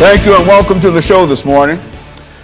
Thank you and welcome to the show this morning.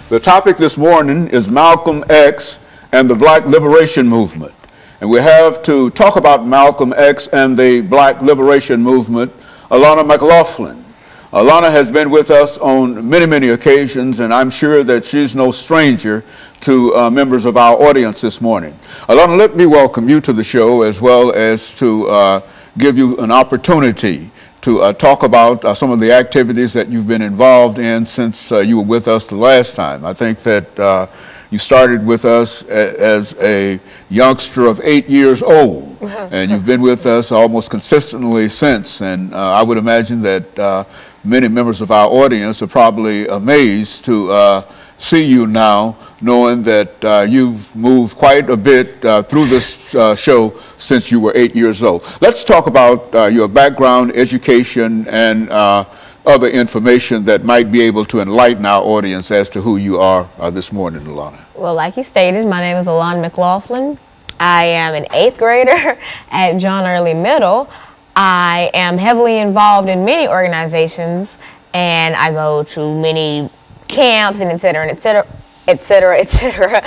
The topic this morning is Malcolm X and the Black Liberation Movement. And we have to talk about Malcolm X and the Black Liberation Movement, Alana McLaughlin. Alana has been with us on many occasions, and I'm sure that she's no stranger to members of our audience this morning. Alana, let me welcome you to the show, as well as to give you an opportunity to talk about some of the activities that you've been involved in since you were with us the last time. I think that you started with us as a youngster of 8 years old, and you've been with us almost consistently since. And I would imagine that many members of our audience are probably amazed to see you now, knowing that you've moved quite a bit through this show since you were 8 years old. Let's talk about your background, education, and other information that might be able to enlighten our audience as to who you are this morning, Alana. Well, like you stated, my name is Alana McLaughlin. I am an 8th grader at John Early Middle. I am heavily involved in many organizations, and I go to many camps and et cetera, et cetera, et cetera, et cetera.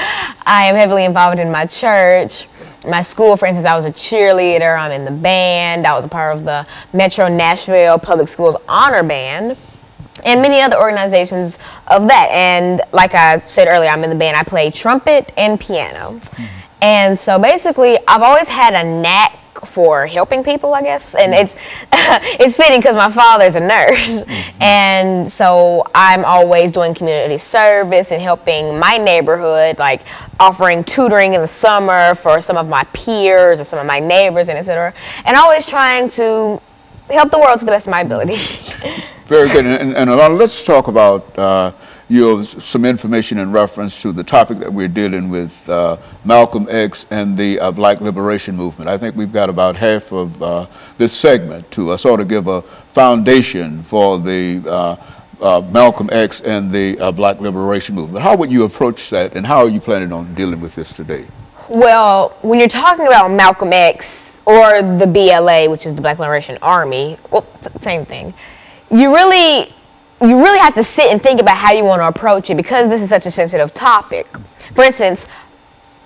I am heavily involved in my church. My school, for instance, I was a cheerleader. I'm in the band. I was a part of the Metro Nashville Public Schools Honor Band and many other organizations of that. And like I said earlier, I'm in the band. I play trumpet and piano. And so basically, I've always had a knack for helping people, I guess, and it's fitting because my father's a nurse, and so I'm always doing community service and helping my neighborhood, like offering tutoring in the summer for some of my peers or some of my neighbors, and etc. And always trying to help the world to the best of my ability. Very good. And let's talk about some information in reference to the topic that we're dealing with, Malcolm X and the Black Liberation Movement. I think we've got about half of this segment to sort of give a foundation for the Malcolm X and the Black Liberation Movement. How would you approach that, and how are you planning on dealing with this today? Well, when you're talking about Malcolm X or the BLA, which is the Black Liberation Army, well, same thing, you really have to sit and think about how you want to approach it, because this is such a sensitive topic. For instance,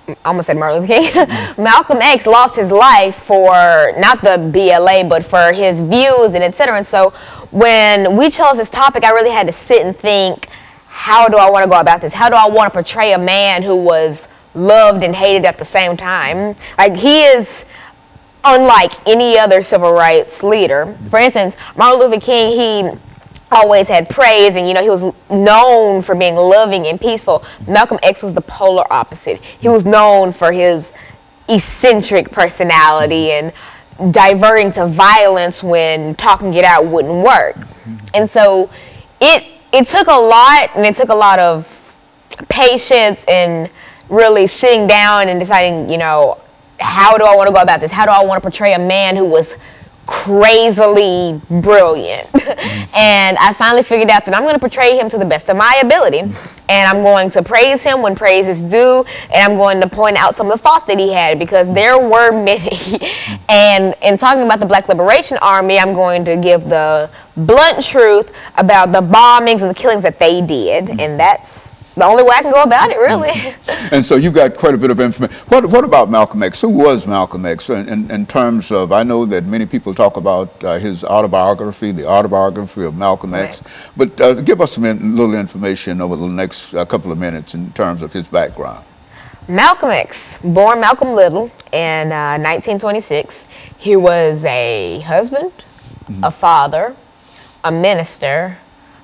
I almost said Martin Luther King. Malcolm X lost his life for not the BLA, but for his views and etc. And so when we chose this topic, I really had to sit and think, how do I want to go about this? How do I want to portray a man who was loved and hated at the same time? Like, he is unlike any other civil rights leader. For instance, Martin Luther King, he always had praise, and he was known for being loving and peaceful. Malcolm X was the polar opposite. He was known for his eccentric personality and diverting to violence when talking it out wouldn't work. And so it took a lot, and it took a lot of patience and really sitting down and deciding, how do I want to go about this? How do I want to portray a man who was crazily brilliant? And I finally figured out that I'm going to portray him to the best of my ability, and I'm going to praise him when praise is due, and I'm going to point out some of the faults that he had, because there were many. And in talking about the Black Liberation Army, I'm going to give the blunt truth about the bombings and the killings that they did, and that's the only way I can go about it, really. And so you've got quite a bit of information. What about Malcolm X? Who was Malcolm X in terms of, I know that many people talk about his autobiography, the autobiography of Malcolm X, but give us some little information over the next couple of minutes in terms of his background. Malcolm X, born Malcolm Little in 1926. He was a husband, a father, a minister,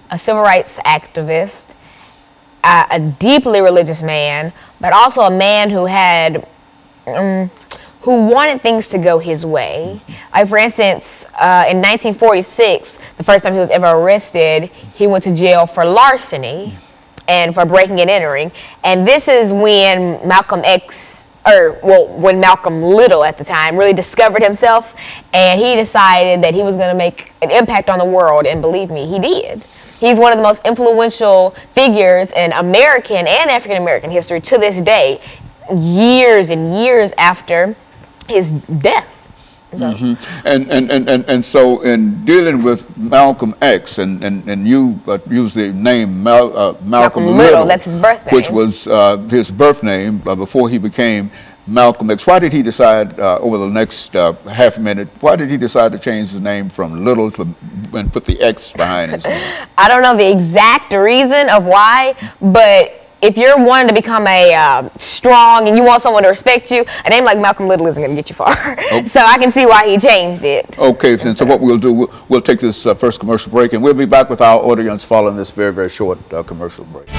a civil rights activist, a deeply religious man, but also a man who had, who wanted things to go his way. Like, for instance, in 1946, the first time he was ever arrested, he went to jail for larceny and for breaking and entering. And this is when Malcolm X, when Malcolm Little at the time really discovered himself, and he decided that he was going to make an impact on the world, and believe me, he did. He's one of the most influential figures in American and African American history to this day, years and years after his death. And so in dealing with Malcolm X, and you use the name Malcolm Little, that's his birth name, which was his birth name before he became Malcolm X. Why did he decide, over the next half minute, why did he decide to change his name from Little to and put the X behind his name? I don't know the exact reason of why, but if you're wanting to become a strong and you want someone to respect you, a name like Malcolm Little isn't going to get you far. Okay. So I can see why he changed it. Okay, so what we'll do, we'll take this first commercial break, and we'll be back with our audience following this very, very short commercial break.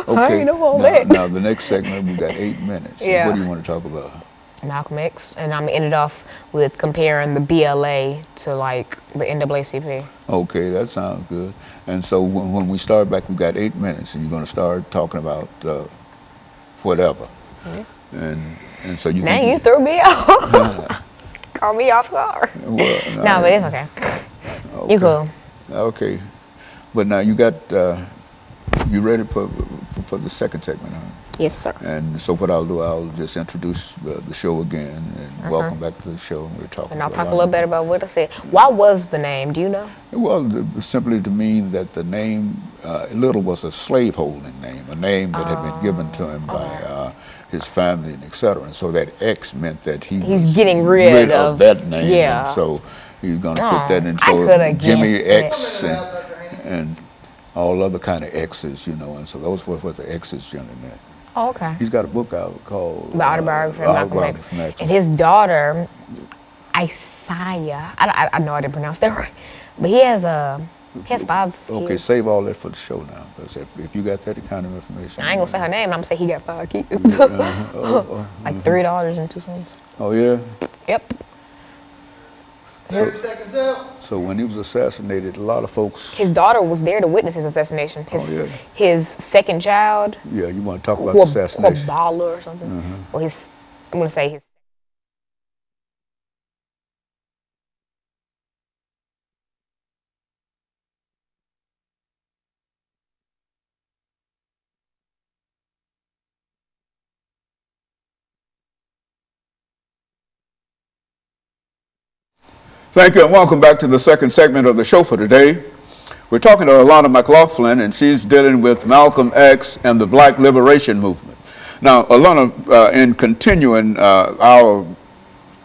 Okay, now the next segment, we've got 8 minutes. Yeah. So what do you want to talk about? Malcolm X, and I'm ended off with comparing the BLA to like the NAACP. Okay, that sounds good. And so when we start back, we've got 8 minutes, and you're going to start talking about whatever. Yeah. And so you think you threw me off. Call me off guard. Well, no, but it's okay. You cool. Okay, but now you got. You ready for the second segment, huh? Yes, sir. And so what I'll do, I'll just introduce the show again, and welcome back to the show. And we're talking. And I'll talk a little bit about what I said. Why was the name? Do you know? Well, simply to mean that the name Little was a slaveholding name, a name that had been given to him by his family and etc. And so that X meant that he's getting rid of that name. Yeah. And so he's going to put that in. So Jimmy X and all other kind of X's, you know, and so those were what the X's generally meant. Oh, okay. He's got a book out called The Autobiography of Malcolm X. And his daughter, Isaiah, I know I didn't pronounce that right, but he has 5 kids. Okay, save all that for the show now, because if you got that kind of information. I ain't going to say her name, I'm going to say he got 5 kids. Like $3.02. Oh, yeah? Yep. So when he was assassinated, a lot of folks. His daughter was there to witness his assassination. His second child. Yeah, you want to talk about the assassination? Or something. Well, I'm going to say his. Thank you, and welcome back to the second segment of the show for today. We're talking to Alana McLaughlin, and she's dealing with Malcolm X and the Black Liberation Movement. Now, Alana, in continuing our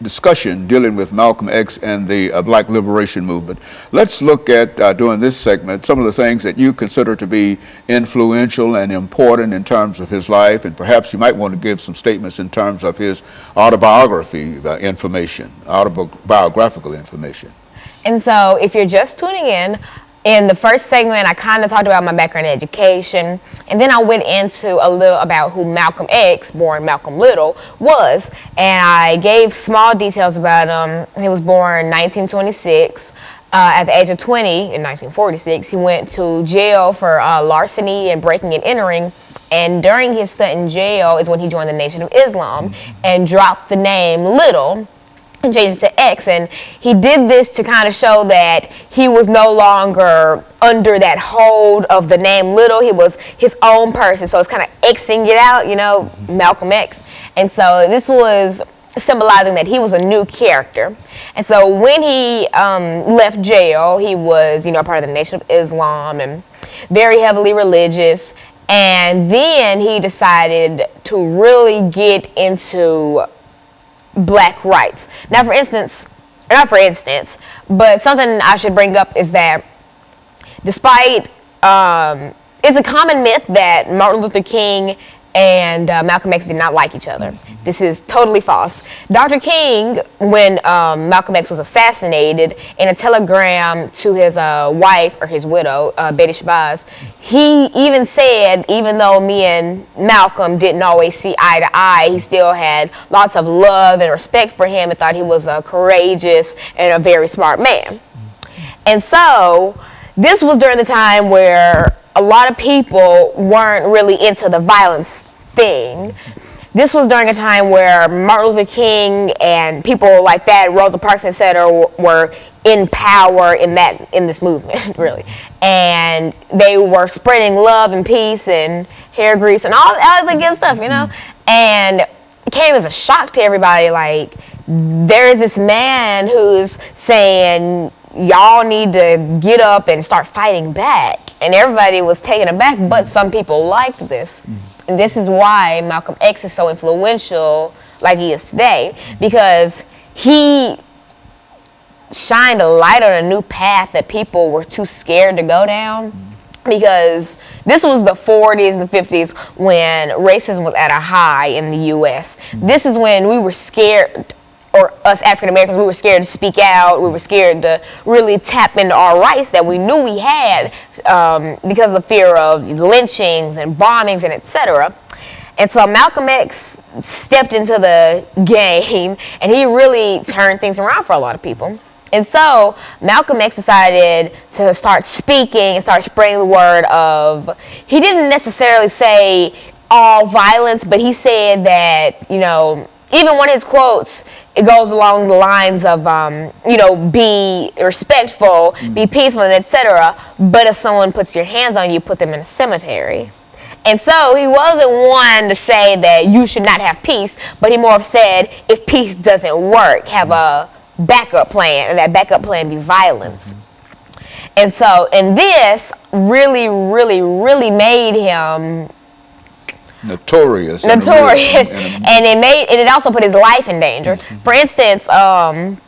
discussion dealing with Malcolm X and the Black Liberation Movement, let's look at, during this segment, some of the things that you consider to be influential and important in terms of his life, and perhaps you might want to give some statements in terms of his autobiography autobiographical information. And so, if you're just tuning in the first segment, I kind of talked about my background in education, and then I went into a little about who Malcolm X, born Malcolm Little, was, and I gave small details about him. He was born in 1926. At the age of 20, in 1946, he went to jail for larceny and breaking and entering, and during his stint in jail is when he joined the Nation of Islam and dropped the name Little and changed it to X, and he did this to kind of show that he was no longer under that hold of the name Little. He was his own person, so it's kind of Xing it out, you know, Malcolm X. And so this was symbolizing that he was a new character. And so when he left jail, he was, you know, part of the Nation of Islam and very heavily religious. And then he decided to really get into Black rights. Now, not for instance, but something I should bring up is that despite, it's a common myth that Martin Luther King and Malcolm X did not like each other. This is totally false. Dr. King, when Malcolm X was assassinated, in a telegram to his wife, or his widow, Betty Shabazz, he even said, even though me and Malcolm didn't always see eye to eye, he still had lots of love and respect for him and thought he was a courageous and a very smart man. And so this was during the time where a lot of people weren't really into the violence thing. this was during a time where Martin Luther King and people like that, Rosa Parks, etc., were in power in this movement, really. And they were spreading love and peace and hair grease and all the good stuff, you know? And it came as a shock to everybody, like, there is this man who's saying, y'all need to get up and start fighting back. And everybody was taken aback, but some people liked this. And this is why Malcolm X is so influential like he is today, because he shined a light on a new path that people were too scared to go down. Because this was the 40s and the 50s when racism was at a high in the U.S. This is when we were scared, or us African Americans, we were scared to speak out. We were scared to really tap into our rights that we knew we had because of the fear of lynchings and bombings and etc. And so Malcolm X stepped into the game, and he really turned things around for a lot of people. And so Malcolm X decided to start speaking and start spreading the word of, he didn't necessarily say all violence, but he said that, you know, even one of his quotes, it goes along the lines of, you know, be respectful, be peaceful, etc. But if someone puts your hands on you, put them in a cemetery. And so he wasn't one to say that you should not have peace, but he more of said, if peace doesn't work, have a backup plan, and that backup plan be violence. And so, and this really, really, really made him notorious, and it also put his life in danger. For instance, Malcolm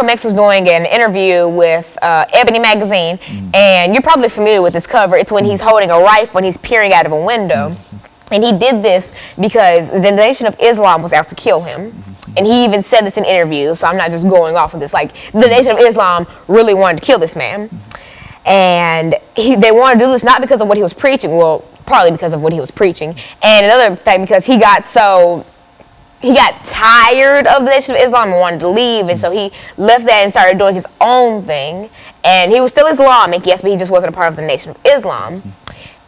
X was doing an interview with Ebony magazine, and you're probably familiar with this cover. It's when he's holding a rifle and he's peering out of a window. And he did this because the Nation of Islam was out to kill him. And he even said this in interviews, so I'm not just going off of this. Like, the Nation of Islam really wanted to kill this man. And they wanted to do this not because of what he was preaching, well, partly because of what he was preaching. And another fact, because he got tired of the Nation of Islam and wanted to leave. And so he left that and started doing his own thing. And he was still Islamic, yes, but he just wasn't a part of the Nation of Islam.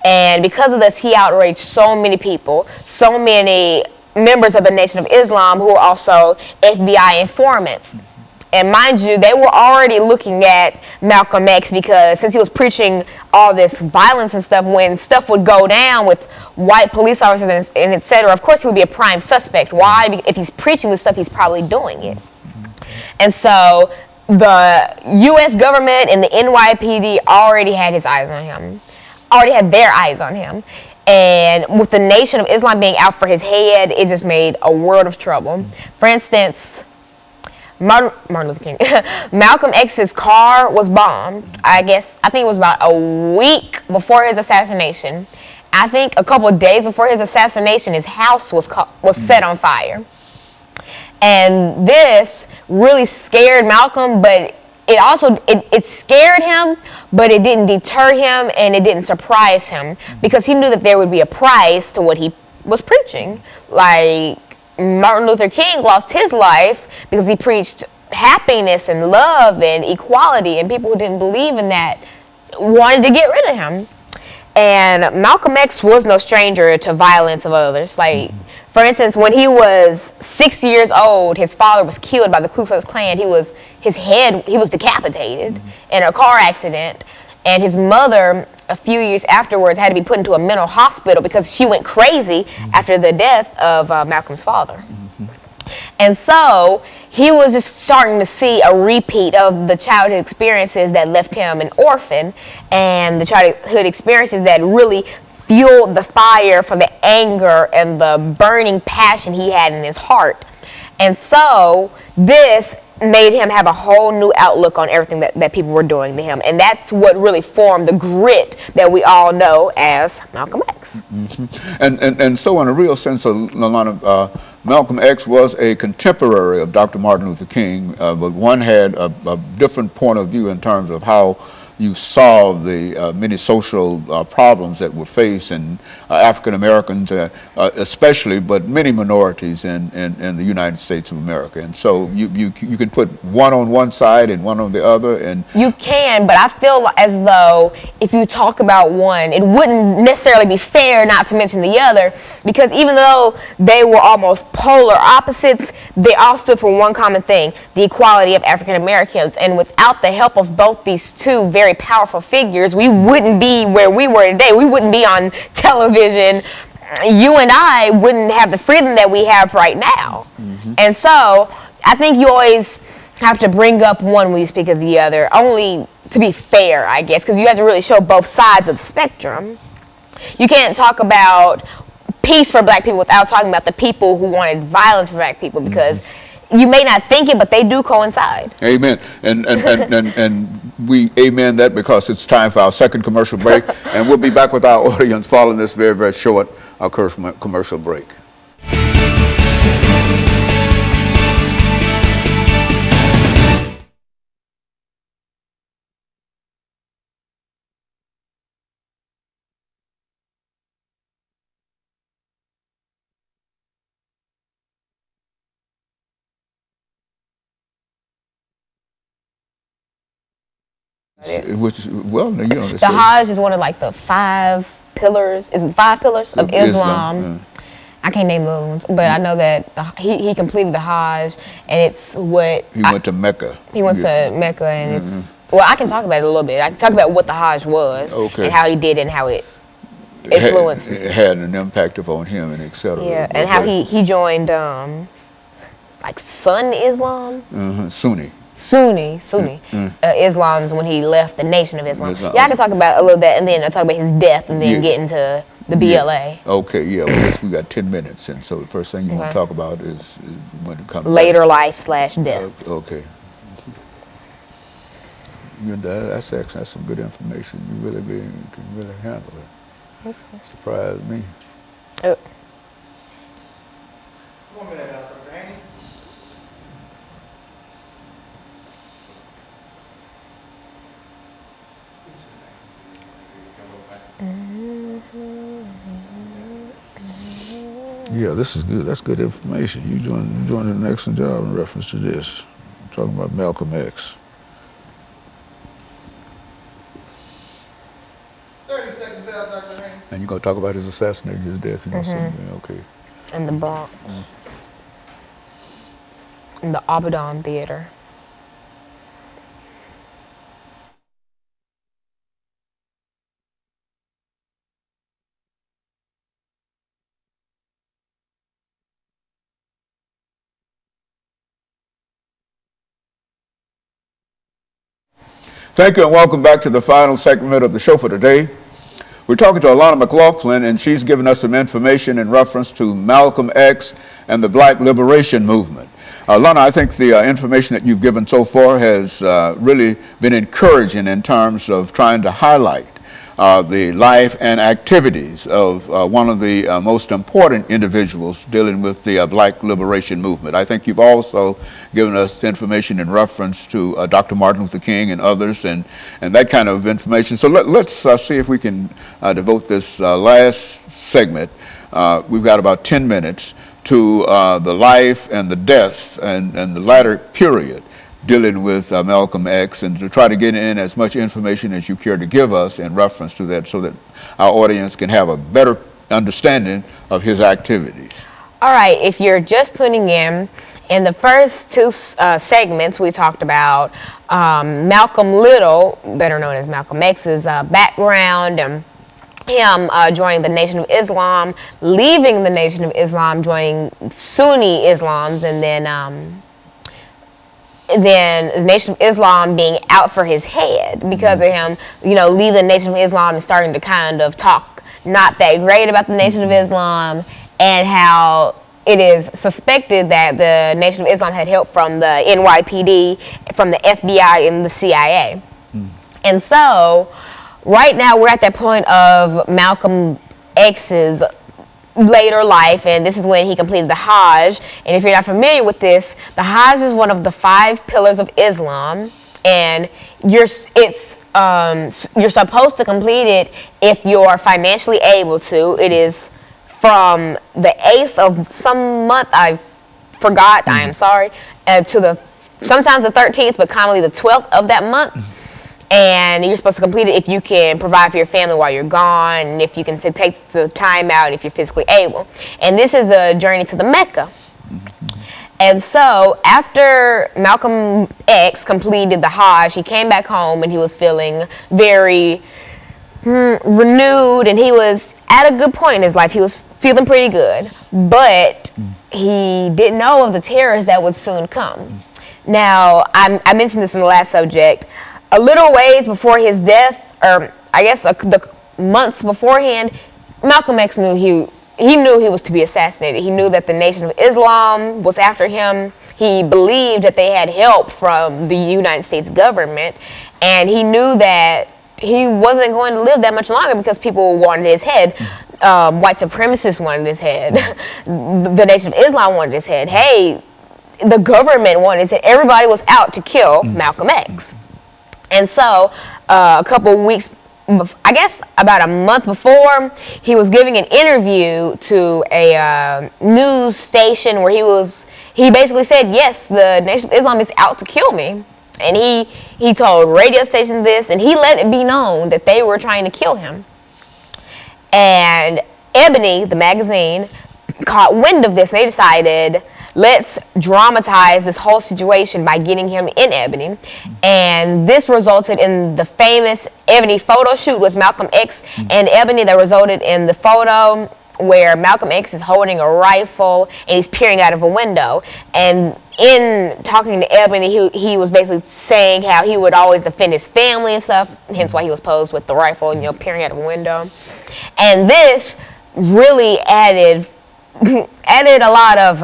And because of this, he outraged so many people, so many members of the Nation of Islam who were also FBI informants. And mind you, they were already looking at Malcolm X because since he was preaching all this violence and stuff, when stuff would go down with white police officers and etc., of course he would be a prime suspect. Why? Because if he's preaching this stuff, he's probably doing it. And so the U.S. government and the NYPD already had his eyes on him. Already had their eyes on him. And with the Nation of Islam being out for his head, it just made a world of trouble. For instance, Martin Luther King, Malcolm X's car was bombed. I think it was about a week before his assassination. I think a couple of days before his assassination, his house was set on fire. And this really scared Malcolm, but it scared him, but it didn't deter him and it didn't surprise him because he knew that there would be a price to what he was preaching. Like, Martin Luther King lost his life because he preached happiness and love and equality, and people who didn't believe in that wanted to get rid of him. And Malcolm X was no stranger to violence of others. Like, for instance, when he was 6 years old, his father was killed by the Ku Klux Klan. He was decapitated in a car accident. And his mother, a few years afterwards, had to be put into a mental hospital because she went crazy after the death of Malcolm's father. And so he was just starting to see a repeat of the childhood experiences that left him an orphan, and the childhood experiences that really fueled the fire from the anger and the burning passion he had in his heart. And so this made him have a whole new outlook on everything that people were doing to him. And that's what really formed the grit that we all know as Malcolm X. And so in a real sense, Alana, Malcolm X was a contemporary of Dr. Martin Luther King, but one had a different point of view in terms of how you solve the many social problems that we face, and African Americans especially, but many minorities in the United States of America. And so you can put one on one side and one on the other. And you can, but I feel as though if you talk about one, it wouldn't necessarily be fair not to mention the other, because even though they were almost polar opposites, they all stood for one common thing: the equality of African Americans. And without the help of both these two very powerful figures, we wouldn't be where we were today. We wouldn't be on television. You and I wouldn't have the freedom that we have right now. And so I think you always have to bring up one when you speak of the other, only to be fair, I guess, because you have to really show both sides of the spectrum. You can't talk about peace for black people without talking about the people who wanted violence for black people, because you may not think it, but they do coincide. Amen. And we amen that, because it's time for our second commercial break, and we'll be back with our audience following this very, very short commercial break. Which, well, you know, the Hajj is one of like the 5 pillars. Is it 5 pillars of Islam? I can't name the other ones, but I know that he completed the Hajj, and it's what he went to Mecca. He went to Mecca, and it's, well, I can talk about it a little bit. I can talk about what the Hajj was, and how he did it, and how it influenced. It had an impact upon him, and etc. Yeah, and how he joined like Sun Islam. Sunni Islam's when he left the Nation of Islam. Yeah, I can talk about a little that, and then I'll talk about his death, and then get into the BLA. Okay, yeah, well, we got 10 minutes, and so the first thing you want to talk about is when it comes later life / death. Okay. That's excellent. That's some good information. You can really handle it. Okay. Surprised me. Come on, man, Dr. Haney. Yeah, this is good. That's good information. You're doing an excellent job in reference to this. I'm talking about Malcolm X. 30 seconds out, Dr. Haney. And you're going to talk about his assassination, his death, you know, something. Okay. In the Bronx. In the Abaddon Theater. Thank you, and welcome back to the final segment of the show for today. We're talking to Alana McLaughlin, and she's given us some information in reference to Malcolm X and the Black Liberation Movement. Alana, I think the information that you've given so far has really been encouraging in terms of trying to highlight the life and activities of one of the most important individuals dealing with the Black Liberation Movement. I think you've also given us information in reference to Dr. Martin Luther King and others, and that kind of information. So let's see if we can devote this last segment. We've got about 10 minutes to the life and the death and the latter period dealing with Malcolm X, and to try to get in as much information as you care to give us in reference to that, so that our audience can have a better understanding of his activities. All right, if you're just tuning in the first 2 segments we talked about Malcolm Little, better known as Malcolm X's background, and him joining the Nation of Islam, leaving the Nation of Islam, joining Sunni Islams, and then the Nation of Islam being out for his head because of him, you know, leaving the Nation of Islam and starting to kind of talk not that great about the Nation of Islam, and how it is suspected that the Nation of Islam had help from the NYPD, from the FBI, and the CIA. And so right now we're at that point of Malcolm X's later life, and this is when he completed the Hajj. And if you're not familiar with this, the Hajj is one of the 5 pillars of Islam, and you're supposed to complete it if you're financially able to. It is from the 8th of some month, I forgot, I am sorry, to sometimes the 13th, but commonly the 12th of that month. And you're supposed to complete it if you can provide for your family while you're gone, and if you can take the time out, if you're physically able. And this is a journey to the Mecca. And so after Malcolm X completed the Hajj, he came back home and he was feeling very renewed, and he was at a good point in his life. He was feeling pretty good, but he didn't know of the terrors that would soon come. Now, I mentioned this in the last subject. A little ways before his death, or I guess the months beforehand, Malcolm X knew he knew he was to be assassinated. He knew that the Nation of Islam was after him. He believed that they had help from the United States government, and he knew that he wasn't going to live that much longer because people wanted his head. White supremacists wanted his head. The Nation of Islam wanted his head. Hey, the government wanted his head. Everybody was out to kill Malcolm X. And so a couple weeks, I guess about a month before, he was giving an interview to a news station where he basically said, yes, the Nation of Islam is out to kill me. And he told radio stations this, and he let it be known that they were trying to kill him. And Ebony, the magazine, caught wind of this. They decided, let's dramatize this whole situation by getting him in Ebony. And this resulted in the famous Ebony photo shoot with Malcolm X and Ebony that resulted in the photo where Malcolm X is holding a rifle and he's peering out of a window. And in talking to Ebony, he was basically saying how he would always defend his family and stuff, hence why he was posed with the rifle and, peering out of a window. And this really added a lot of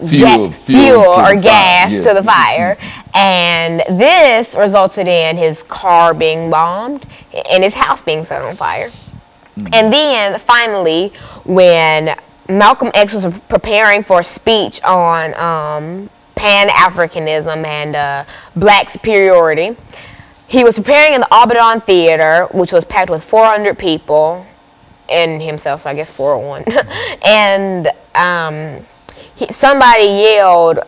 fuel or gas to the fire. And this resulted in his car being bombed and his house being set on fire. And then finally, when Malcolm X was preparing for a speech on Pan-Africanism and black superiority, he was preparing in the Abaddon Theater, which was packed with 400 people, and himself, so I guess 401. And somebody yelled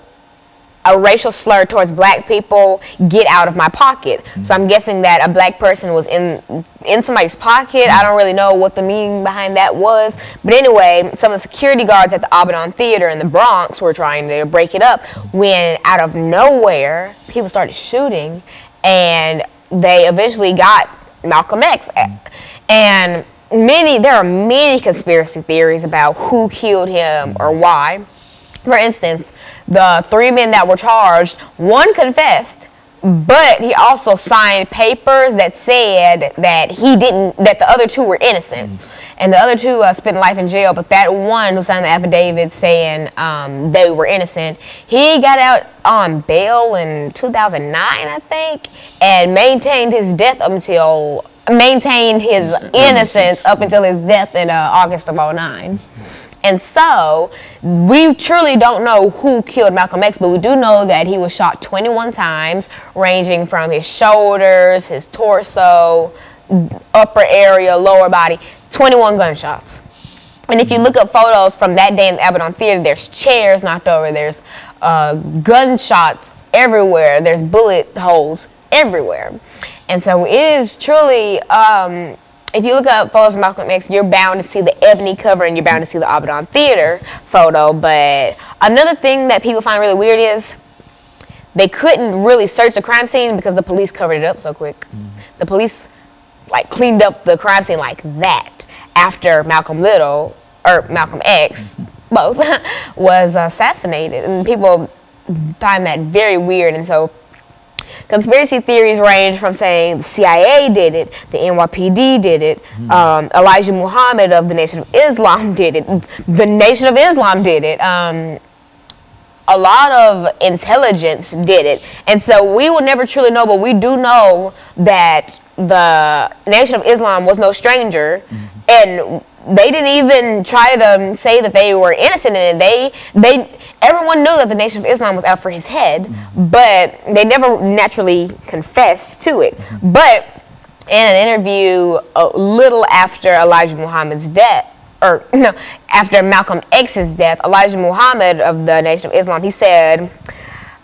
a racial slur towards black people, "Get out of my pocket." So I'm guessing that a black person was in somebody's pocket. I don't really know what the meaning behind that was. But anyway, some of the security guards at the Abaddon Theater in the Bronx were trying to break it up when out of nowhere, people started shooting, and they eventually got Malcolm X. And there are many conspiracy theories about who killed him or why. For instance, the 3 men that were charged, one confessed, but he also signed papers that said that that the other 2 were innocent. And the other 2 spent life in jail, but that one who signed the affidavit saying they were innocent, he got out on bail in 2009, I think, and maintained his innocence up until his death in August of 2009. And so, we truly don't know who killed Malcolm X, but we do know that he was shot 21 times, ranging from his shoulders, his torso, upper area, lower body, 21 gunshots. And if you look up photos from that day in the Abaddon Theater, there's chairs knocked over, there's gunshots everywhere, there's bullet holes everywhere. And so it is truly, if you look up photos of Malcolm X, you're bound to see the Ebony cover and you're bound to see the Abaddon Theater photo. But another thing that people find really weird is they couldn't really search the crime scene because the police covered it up so quick. The police cleaned up the crime scene like that after Malcolm X, both, was assassinated. And people find that very weird. And so conspiracy theories range from saying the CIA did it, the NYPD did it, Elijah Muhammad of the Nation of Islam did it, the Nation of Islam did it, a lot of intelligence did it. And so we will never truly know, but we do know that the Nation of Islam was no stranger, and they didn't even try to say that they were innocent in it. Everyone knew that the Nation of Islam was out for his head, but they never naturally confessed to it. But in an interview a little after Elijah Muhammad's death, or no, after Malcolm X's death, Elijah Muhammad of the Nation of Islam, he said,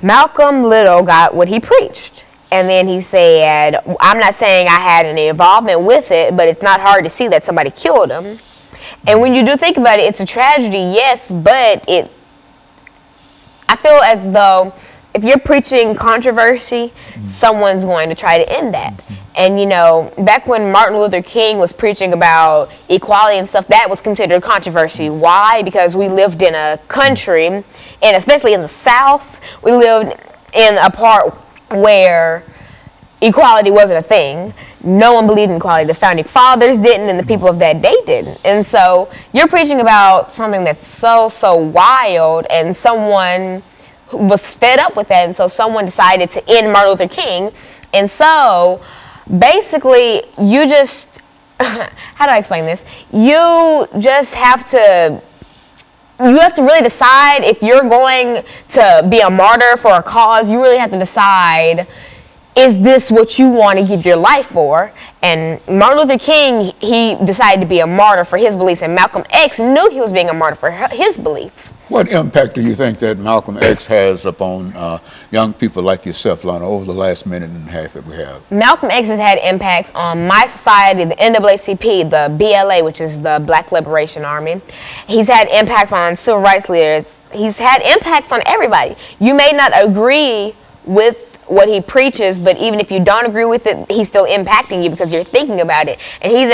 Malcolm Little got what he preached. And then he said, I'm not saying I had any involvement with it, but it's not hard to see that somebody killed him. And when you do think about it, it's a tragedy, yes, but I feel as though if you're preaching controversy, someone's going to try to end that. And, you know, back when Martin Luther King was preaching about equality and stuff, that was considered controversy. Why? Because we lived in a country, and especially in the South, we lived in a part where equality wasn't a thing. No one believed in equality. The founding fathers didn't, and the people of that day didn't. And so you're preaching about something that's so wild, and someone was fed up with that, and so someone decided to end Martin Luther King. And so basically you just how do I explain this? You just have to really decide if you're going to be a martyr for a cause. You really have to decide, is this what you want to give your life for? And Martin Luther King, he decided to be a martyr for his beliefs, and Malcolm X knew he was being a martyr for his beliefs. What impact do you think that Malcolm X has upon young people like yourself, Lana, over the last minute and a half that we have? Malcolm X has had impacts on my society, the NAACP, the BLA, which is the Black Liberation Army. He's had impacts on civil rights leaders. He's had impacts on everybody. You may not agree with what he preaches, but even if you don't agree with it, he's still impacting you because you're thinking about it. And he's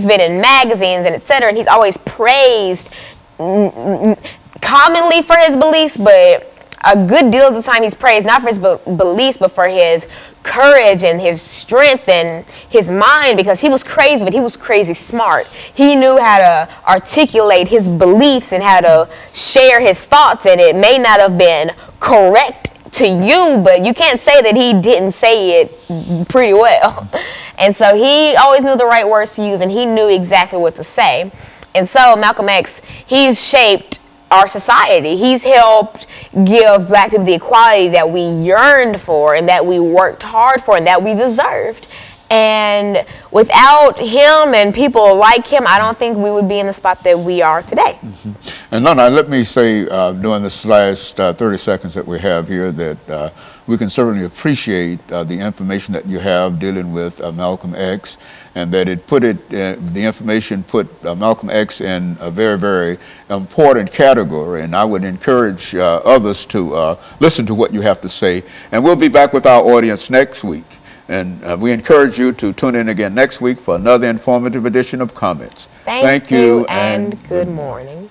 been in magazines and etc., and he's always praised commonly for his beliefs, but a good deal of the time he's praised not for his beliefs, but for his courage and his strength and his mind, because he was crazy, but he was crazy smart. He knew how to articulate his beliefs and how to share his thoughts, and it may not have been correct to you, but you can't say that he didn't say it pretty well. And so he always knew the right words to use, and he knew exactly what to say. And so Malcolm X, he's shaped our society. He's helped give black people the equality that we yearned for, and that we worked hard for, and that we deserved. And without him and people like him, I don't think we would be in the spot that we are today. And Lana, let me say during this last 30 seconds that we have here that we can certainly appreciate the information that you have dealing with Malcolm X, and that the information put Malcolm X in a very important category. And I would encourage others to listen to what you have to say. And we'll be back with our audience next week. And we encourage you to tune in again next week for another informative edition of Comments. Thank you and good morning.